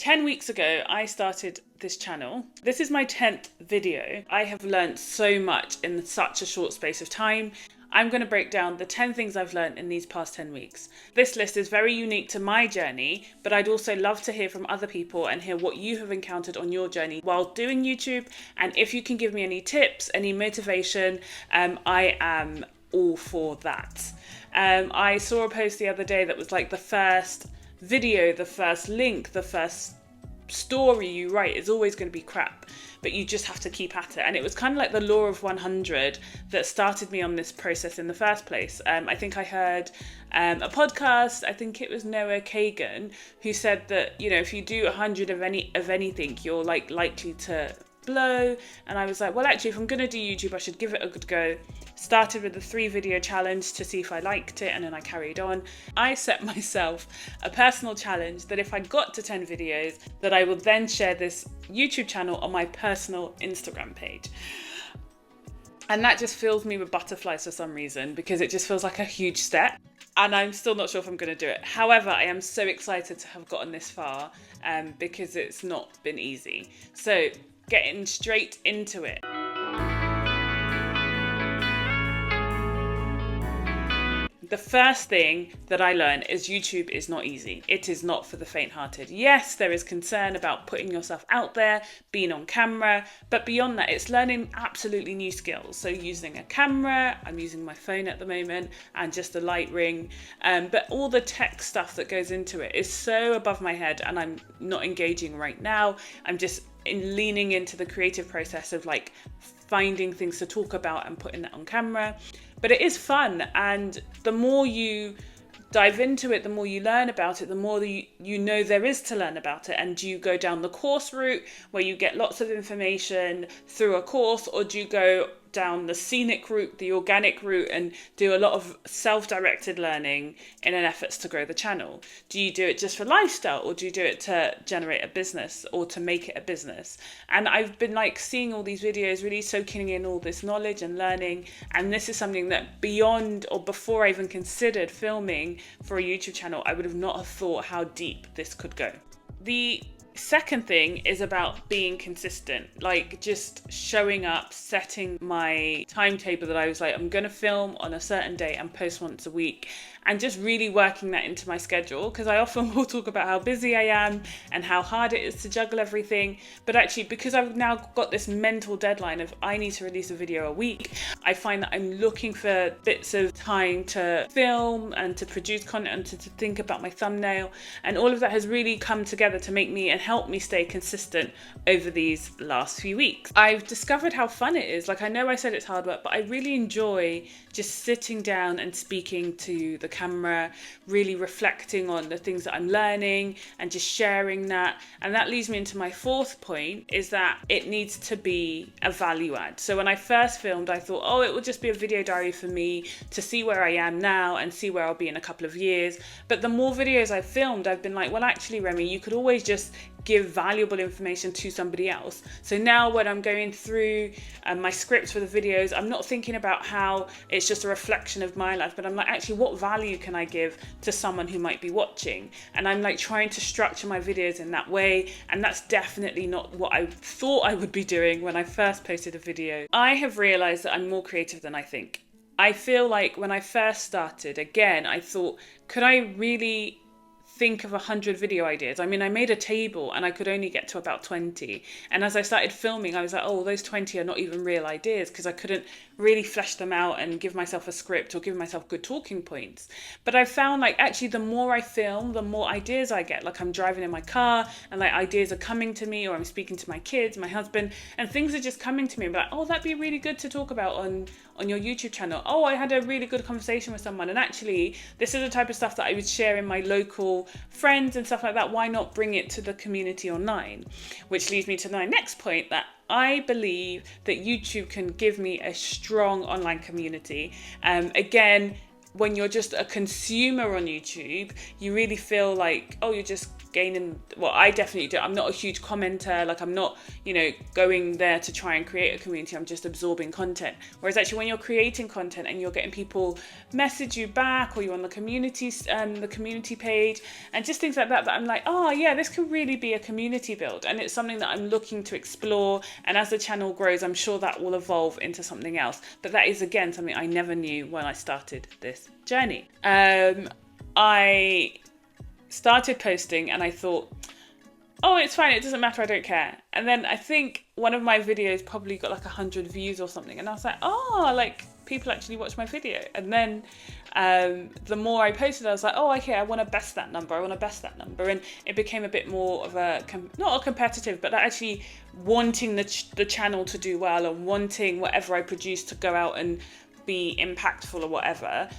10 weeks ago, I started this channel. This is my 10th video. I have learned so much in such a short space of time. I'm going to break down the 10 things I've learned in these past 10 weeks. This list is very unique to my journey, but I'd also love to hear from other people and hear what you have encountered on your journey while doing YouTube. And if you can give me any tips, any motivation, I am all for that. I saw a post the other day that was like the first video, the first link, the first story you write is always going to be crap, but you just have to keep at it. And it was kind of like the law of 100 that started me on this process in the first place. I think I heard a podcast, I think it was Noah Kagan, who said that, you know, if you do 100 of anything, you're like likely to blow. And I was like, well, actually, if I'm going to do YouTube, I should give it a good go. Started with a 3-video challenge to see if I liked it, and then I carried on. I set myself a personal challenge that if I got to 10 videos, that I would then share this YouTube channel on my personal Instagram page. And that just fills me with butterflies for some reason, because it just feels like a huge step. And I'm still not sure if I'm going to do it. However, I am so excited to have gotten this far because it's not been easy. So getting straight into it. The first thing that I learned is YouTube is not easy. It is not for the faint-hearted. Yes, there is concern about putting yourself out there, being on camera, but beyond that, it's learning absolutely new skills. So using a camera, I'm using my phone at the moment, and just a light ring. But all the tech stuff that goes into it is so above my head, and I'm not engaging right now. I'm just leaning into the creative process of like finding things to talk about and putting that on camera. But it is fun, and the more you dive into it, the more you learn about it, the more you know there is to learn about it. And do you go down the course route where you get lots of information through a course, or do you go down the scenic route, the organic route, and do a lot of self-directed learning in an effort to grow the channel? Do you do it just for lifestyle, or do you do it to generate a business or to make it a business? And I've been like seeing all these videos, really soaking in all this knowledge and learning. And this is something that beyond or before I even considered filming for a YouTube channel, I would have not have thought how deep this could go. The second thing is about being consistent, like just showing up, setting my timetable that I was like, I'm going to film on a certain day and post once a week, and just really working that into my schedule, because I often will talk about how busy I am and how hard it is to juggle everything. But actually, because I've now got this mental deadline of I need to release a video a week, I find that I'm looking for bits of time to film and to produce content and to think about my thumbnail. And all of that has really come together to make me and help me stay consistent over these last few weeks. I've discovered how fun it is. Like, I know I said it's hard work, but I really enjoy just sitting down and speaking to the camera, really reflecting on the things that I'm learning and just sharing that. And that leads me into my fourth point, is that it needs to be a value add. So when I first filmed, I thought, oh, it will just be a video diary for me to see where I am now and see where I'll be in a couple of years. But the more videos I've filmed, I've been like, well, actually, Remy, you could always just give valuable information to somebody else. So now when I'm going through my scripts for the videos, I'm not thinking about how it's just a reflection of my life, but I'm like, actually, what value can I give to someone who might be watching? And I'm like trying to structure my videos in that way. And that's definitely not what I thought I would be doing when I first posted a video. I have realized that I'm more creative than I think. I feel like when I first started, again, I thought, could I really think of 100 video ideas? I mean, I made a table and I could only get to about 20. And as I started filming, I was like, oh, those 20 are not even real ideas, because I couldn't really flesh them out and give myself a script or give myself good talking points. But I found like actually the more I film, the more ideas I get. Like I'm driving in my car and like ideas are coming to me, or I'm speaking to my kids, my husband, and things are just coming to me. I'm like, oh, that'd be really good to talk about on your YouTube channel. Oh, I had a really good conversation with someone, and actually this is the type of stuff that I would share in my local friends and stuff like that. Why not bring it to the community online? Which leads me to my next point, that I believe that YouTube can give me a strong online community. Again, when you're just a consumer on YouTube, you really feel like, oh, you're just gaining, well, I definitely do. I'm not a huge commenter. Like, I'm not, going there to try and create a community. I'm just absorbing content. Whereas actually when you're creating content and you're getting people message you back, or you're on the community page and just things like that I'm like, oh yeah, this could really be a community build. And it's something that I'm looking to explore. And as the channel grows, I'm sure that will evolve into something else. But that is, again, something I never knew when I started this journey. I started posting and I thought, oh, it's fine, it doesn't matter, I don't care. And then I think one of my videos probably got like 100 views or something, and I was like, oh, like people actually watch my video. And then the more I posted, I was like, oh, okay, I want to best that number, and it became a bit more of a not a competitive, but actually wanting the channel to do well and wanting whatever I produce to go out and be impactful or whatever.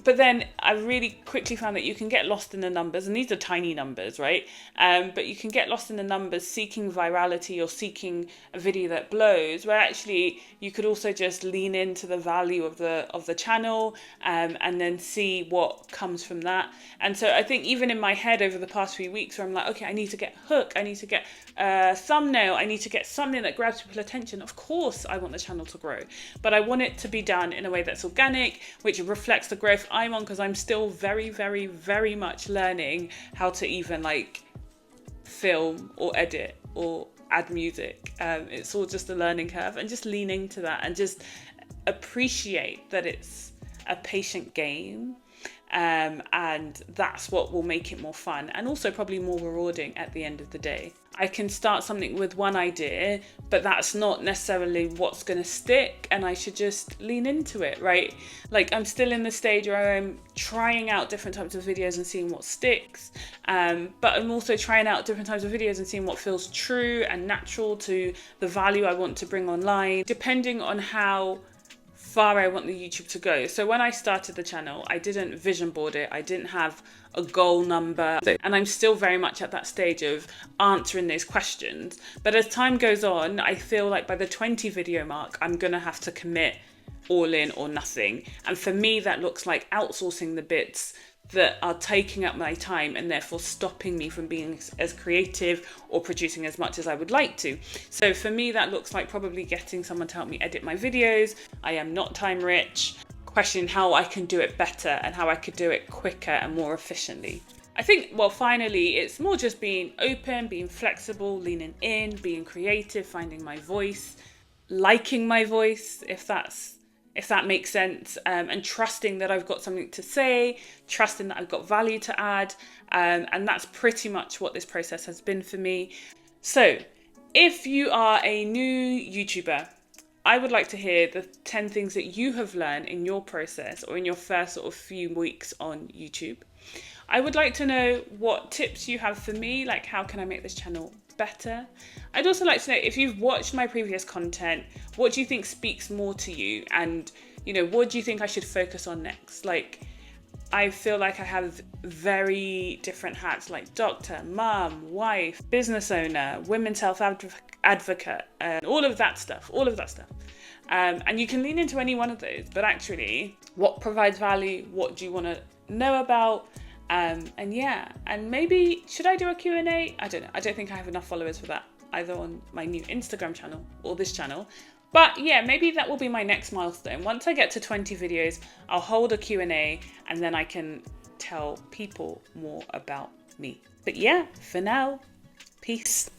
But then I really quickly found that you can get lost in the numbers, and these are tiny numbers, right? But you can get lost in the numbers seeking virality or seeking a video that blows, where actually you could also just lean into the value of the channel, and then see what comes from that. And so I think even in my head over the past few weeks, where I'm like, okay, I need to get hook, I need to get a thumbnail, I need to get something that grabs people's attention. Of course I want the channel to grow, but I want it to be done in a way that's organic, which reflects the growth I'm on, because I'm still very, very, very much learning how to even like film or edit or add music. It's all just a learning curve, and just lean into that and just appreciate that it's a patient game. And that's what will make it more fun, and also probably more rewarding at the end of the day. I can start something with one idea, but that's not necessarily what's going to stick, and I should just lean into it, right? Like, I'm still in the stage where I'm trying out different types of videos and seeing what sticks, but I'm also trying out different types of videos and seeing what feels true and natural to the value I want to bring online, depending on how far I want the YouTube to go. So when I started the channel, I didn't vision board it. I didn't have a goal number. And I'm still very much at that stage of answering those questions. But as time goes on, I feel like by the 20 video mark, I'm going to have to commit all in or nothing. And for me, that looks like outsourcing the bits that are taking up my time and therefore stopping me from being as creative or producing as much as I would like to. So for me, that looks like probably getting someone to help me edit my videos. I am not time rich. Questioning how I can do it better and how I could do it quicker and more efficiently. I think, well, finally, it's more just being open, being flexible, leaning in, being creative, finding my voice, liking my voice, if that makes sense, and trusting that I've got something to say, trusting that I've got value to add, and that's pretty much what this process has been for me. So if you are a new YouTuber, I would like to hear the 10 things that you have learned in your process or in your first sort of few weeks on YouTube. I would like to know what tips you have for me, like how can I make this channel better. I'd also like to know, if you've watched my previous content, what do you think speaks more to you, and what do you think I should focus on next? Like, I feel like I have very different hats, like doctor, mum, wife, business owner, women's health advocate, and all of that stuff. And you can lean into any one of those, but actually, what provides value? What do you want to know about? And maybe, should I do a Q&A? I don't know. I don't think I have enough followers for that, either on my new Instagram channel or this channel. But yeah, maybe that will be my next milestone. Once I get to 20 videos, I'll hold a Q&A, and then I can tell people more about me. But yeah, for now, peace.